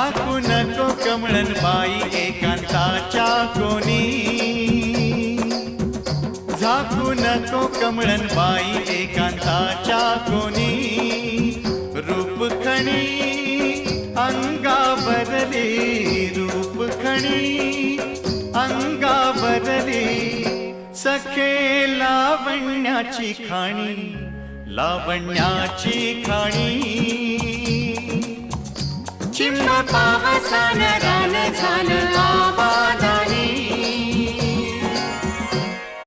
झाकू नको कमळन बाई एकांताच्या कोणी, झाकू नको कमळन बाई एकांताच्या कोणी, रूप खणी अंगावरली, रूप खणी अंगावरली, सखे लावण्याची खाणी, लावण्याची खाणी. चिंब पावसान रान झालं आवा